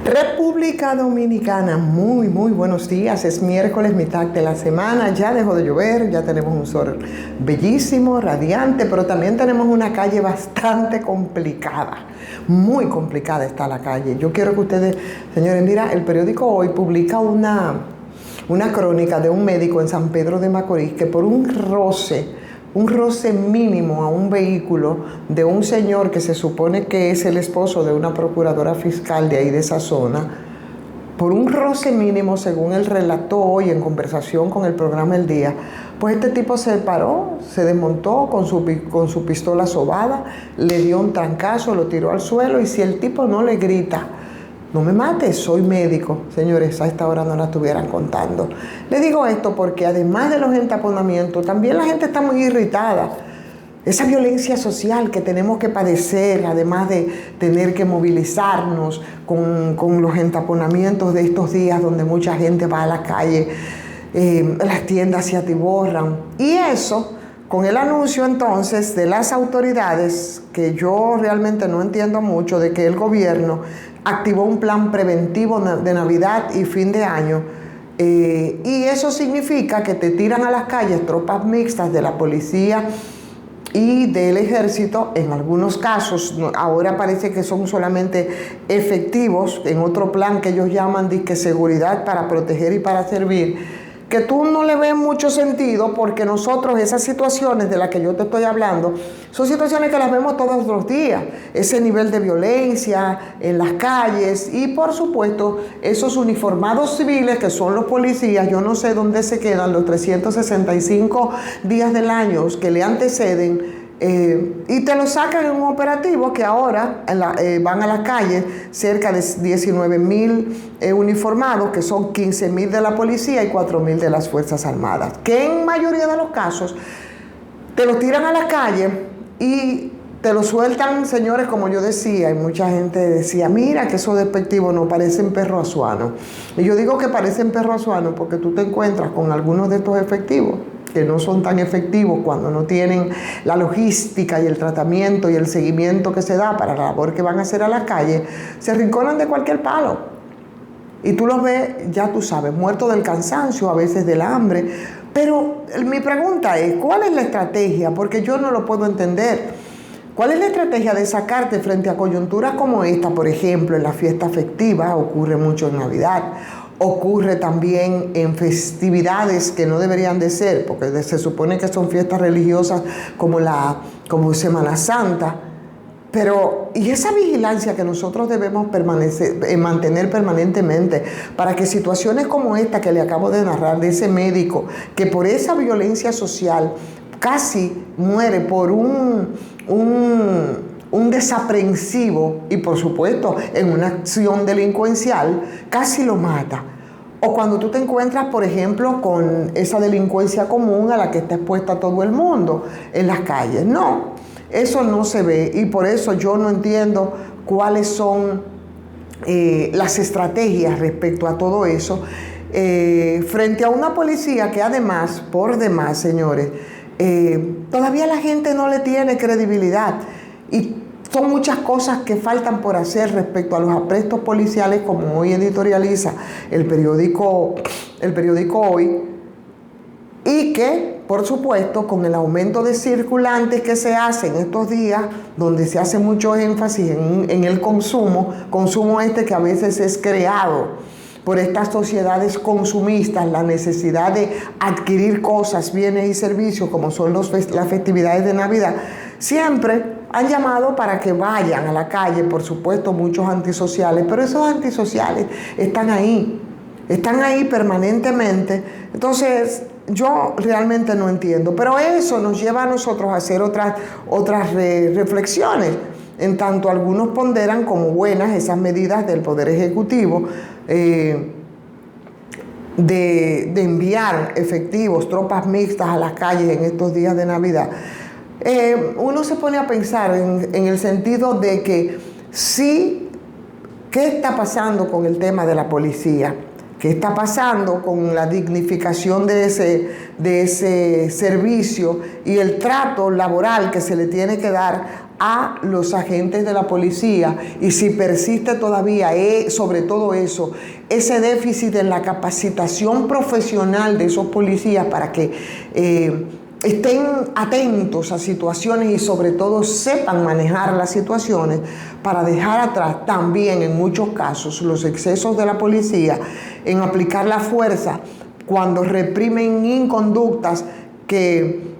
República Dominicana, muy buenos días. Es miércoles, mitad de la semana, ya dejó de llover, ya tenemos un sol bellísimo, radiante, pero también tenemos una calle bastante complicada, muy complicada está la calle. Yo quiero que ustedes, señores, mira, el periódico Hoy publica una crónica de un médico en San Pedro de Macorís que por un roce mínimo a un vehículo de un señor que se supone que es el esposo de una procuradora fiscal de ahí de esa zona, por un roce mínimo, según él relató hoy en conversación con el programa El Día, pues este tipo se paró, se desmontó con su pistola sobada, le dio un trancazo, lo tiró al suelo, y si el tipo no le grita: "No me mates, soy médico", señores, a esta hora no la estuvieran contando. Le digo esto porque además de los entaponamientos, también la gente está muy irritada. Esa violencia social que tenemos que padecer, además de tener que movilizarnos con los entaponamientos de estos días donde mucha gente va a la calle, las tiendas se atiborran. Y eso, con el anuncio entonces de las autoridades, que yo realmente no entiendo mucho, de que el gobierno activó un plan preventivo de Navidad y fin de año, y eso significa que te tiran a las calles tropas mixtas de la policía y del ejército, en algunos casos. Ahora parece que son solamente efectivos, en otro plan que ellos llaman de seguridad para proteger y para servir, que tú no le ves mucho sentido, porque nosotros esas situaciones de las que yo te estoy hablando son situaciones que las vemos todos los días, ese nivel de violencia en las calles, y por supuesto esos uniformados civiles que son los policías. Yo no sé dónde se quedan los 365 días del año que le anteceden, y te lo sacan en un operativo que ahora van a la calle cerca de 19,000 uniformados, que son 15,000 de la policía y 4,000 de las Fuerzas Armadas, que en mayoría de los casos te lo tiran a la calle y te lo sueltan, señores, como yo decía, y mucha gente decía: "Mira, que esos despectivos no parecen perro azuano". Y yo digo que parecen perro azuano porque tú te encuentras con algunos de estos efectivos que no son tan efectivos cuando no tienen la logística y el tratamiento y el seguimiento que se da para la labor que van a hacer a la calle. Se arrinconan de cualquier palo y tú los ves, ya tú sabes, muertos del cansancio, a veces del hambre. Pero mi pregunta es: ¿cuál es la estrategia? Porque yo no lo puedo entender. ¿Cuál es la estrategia de sacarte frente a coyunturas como esta? Por ejemplo, en la fiesta festiva, ocurre mucho en Navidad, ocurre también en festividades que no deberían de ser, porque se supone que son fiestas religiosas como Semana Santa. Pero, ¿y esa vigilancia que nosotros debemos mantener permanentemente para que situaciones como esta que le acabo de narrar, de ese médico que por esa violencia social casi muere por un desaprensivo, y por supuesto en una acción delincuencial casi lo mata? O cuando tú te encuentras, por ejemplo, con esa delincuencia común a la que está expuesta todo el mundo en las calles. No, eso no se ve, y por eso yo no entiendo cuáles son las estrategias respecto a todo eso, frente a una policía que además, por demás, señores, todavía la gente no le tiene credibilidad, y son muchas cosas que faltan por hacer respecto a los aprestos policiales, como hoy editorializa el periódico Hoy, y que, por supuesto, con el aumento de circulantes que se hace en estos días, donde se hace mucho énfasis en el consumo que a veces es creado por estas sociedades consumistas, la necesidad de adquirir cosas, bienes y servicios, como son las festividades de Navidad, siempre han llamado para que vayan a la calle, por supuesto, muchos antisociales, pero esos antisociales están ahí permanentemente. Entonces, yo realmente no entiendo, pero eso nos lleva a nosotros a hacer otras reflexiones. En tanto, algunos ponderan como buenas esas medidas del Poder Ejecutivo, de enviar efectivos, tropas mixtas a las calles en estos días de Navidad. Uno se pone a pensar en el sentido de que sí, ¿qué está pasando con el tema de la policía? qué está pasando con la dignificación de ese servicio y el trato laboral que se le tiene que dar a los agentes de la policía, y si persiste todavía, sobre todo eso, ese déficit en la capacitación profesional de esos policías para que estén atentos a situaciones y sobre todo sepan manejar las situaciones, para dejar atrás también en muchos casos los excesos de la policía en aplicar la fuerza cuando reprimen inconductas que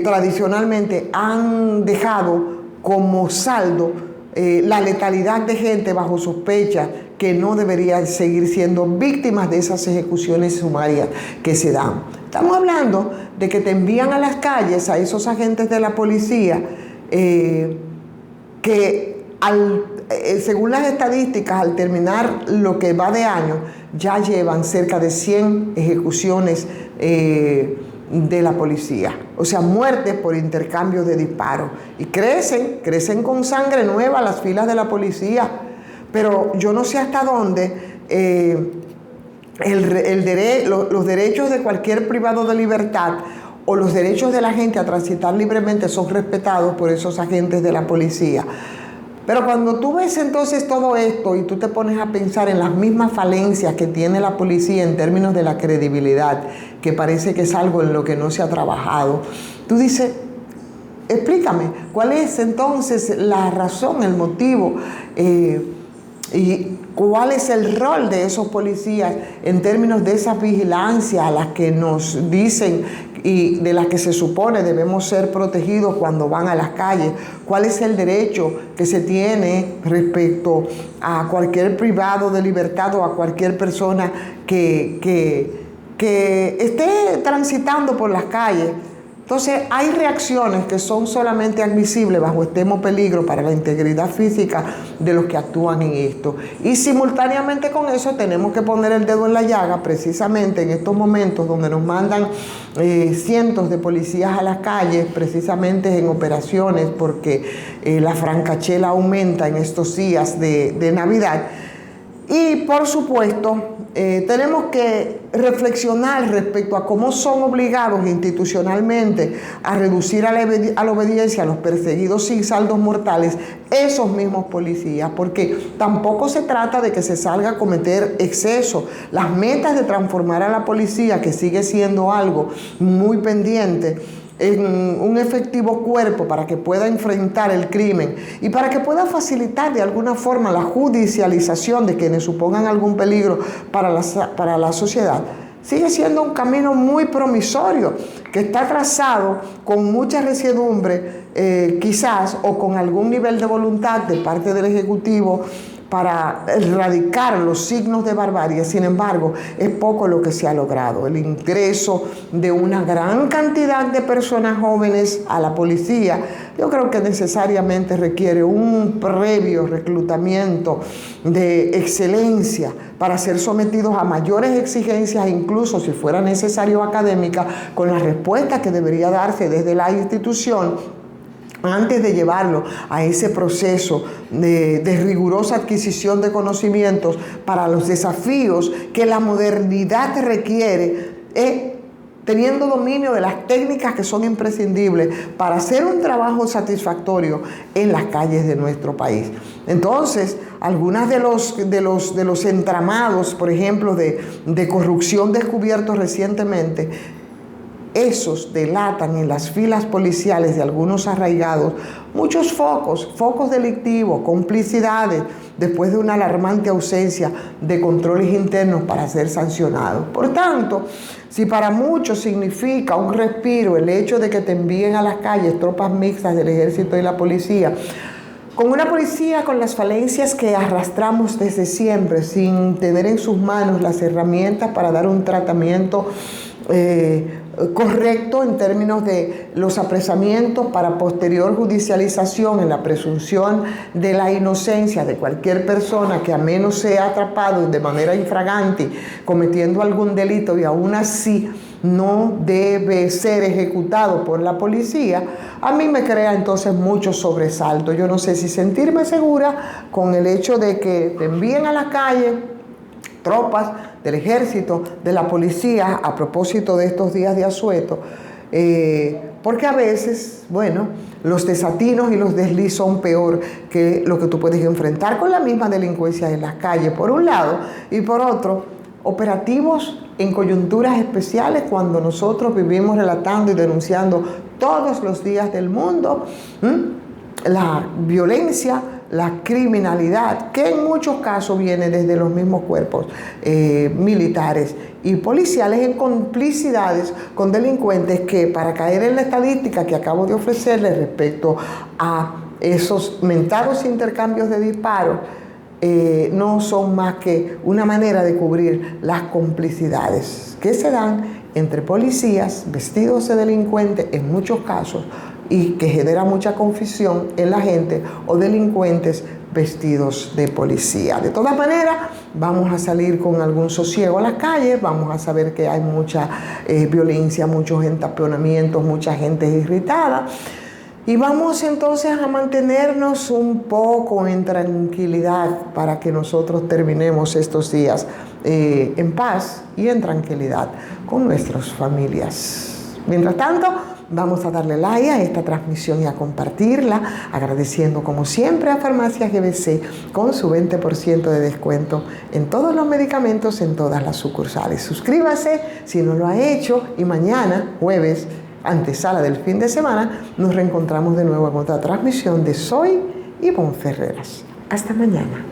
tradicionalmente han dejado como saldo la letalidad de gente bajo sospecha que no deberían seguir siendo víctimas de esas ejecuciones sumarias que se dan. Estamos hablando de que te envían a las calles a esos agentes de la policía que según las estadísticas, al terminar lo que va de año, ya llevan cerca de 100 ejecuciones de la policía, o sea, muertes por intercambio de disparos, y crecen con sangre nueva las filas de la policía, pero yo no sé hasta dónde los derechos de cualquier privado de libertad o los derechos de la gente a transitar libremente son respetados por esos agentes de la policía. Pero cuando tú ves entonces todo esto y tú te pones a pensar en las mismas falencias que tiene la policía en términos de la credibilidad, que parece que es algo en lo que no se ha trabajado, tú dices, explícame, ¿cuál es entonces la razón, el motivo y cuál es el rol de esos policías en términos de esa vigilancia a las que nos dicen y de las que se supone debemos ser protegidos cuando van a las calles? ¿Cuál es el derecho que se tiene respecto a cualquier privado de libertad o a cualquier persona que esté transitando por las calles? Entonces, hay reacciones que son solamente admisibles bajo extremo peligro para la integridad física de los que actúan en esto. Y simultáneamente con eso tenemos que poner el dedo en la llaga, precisamente en estos momentos donde nos mandan cientos de policías a las calles, precisamente en operaciones, porque la francachela aumenta en estos días de Navidad. Y por supuesto, tenemos que reflexionar respecto a cómo son obligados institucionalmente a reducir a la obediencia a los perseguidos sin saldos mortales esos mismos policías, porque tampoco se trata de que se salga a cometer exceso. Las metas de transformar a la policía, que sigue siendo algo muy pendiente, en un efectivo cuerpo para que pueda enfrentar el crimen y para que pueda facilitar de alguna forma la judicialización de quienes supongan algún peligro para la sociedad, sigue siendo un camino muy promisorio que está trazado con mucha resiedumbre, quizás, o con algún nivel de voluntad de parte del Ejecutivo para erradicar los signos de barbarie. Sin embargo, es poco lo que se ha logrado. El ingreso de una gran cantidad de personas jóvenes a la policía, yo creo que necesariamente requiere un previo reclutamiento de excelencia para ser sometidos a mayores exigencias, incluso si fuera necesario académica, con la respuesta que debería darse desde la institución antes de llevarlo a ese proceso de rigurosa adquisición de conocimientos para los desafíos que la modernidad requiere, teniendo dominio de las técnicas que son imprescindibles para hacer un trabajo satisfactorio en las calles de nuestro país. Entonces, algunas de los entramados, por ejemplo, de corrupción descubiertos recientemente, esos delatan en las filas policiales de algunos arraigados muchos focos delictivos, complicidades, después de una alarmante ausencia de controles internos para ser sancionados. Por tanto, si para muchos significa un respiro el hecho de que te envíen a las calles tropas mixtas del ejército y la policía, con una policía con las falencias que arrastramos desde siempre, sin tener en sus manos las herramientas para dar un tratamiento correcto en términos de los apresamientos para posterior judicialización en la presunción de la inocencia de cualquier persona que a menos sea atrapado de manera infraganti cometiendo algún delito y aún así no debe ser ejecutado por la policía, a mí me crea entonces mucho sobresalto. Yo no sé si sentirme segura con el hecho de que te envíen a la calle tropas del ejército, de la policía, a propósito de estos días de asueto, porque a veces, bueno, los desatinos y los desliz son peor que lo que tú puedes enfrentar con la misma delincuencia en las calles, por un lado, y por otro, operativos en coyunturas especiales cuando nosotros vivimos relatando y denunciando todos los días del mundo la violencia, la criminalidad, que en muchos casos viene desde los mismos cuerpos militares y policiales en complicidades con delincuentes que, para caer en la estadística que acabo de ofrecerles respecto a esos mentados intercambios de disparos, no son más que una manera de cubrir las complicidades que se dan entre policías vestidos de delincuentes en muchos casos y que genera mucha confusión en la gente, o delincuentes vestidos de policía. De todas maneras, vamos a salir con algún sosiego a las calles, vamos a saber que hay mucha violencia, muchos entaponamientos, mucha gente irritada. Y vamos entonces a mantenernos un poco en tranquilidad para que nosotros terminemos estos días en paz y en tranquilidad con nuestras familias. Mientras tanto, vamos a darle like a esta transmisión y a compartirla, agradeciendo como siempre a Farmacias GBC con su 20% de descuento en todos los medicamentos en todas las sucursales. Suscríbase si no lo ha hecho y mañana, jueves, antesala del fin de semana, nos reencontramos de nuevo en otra transmisión de Soy Ivonne Ferreras. Hasta mañana.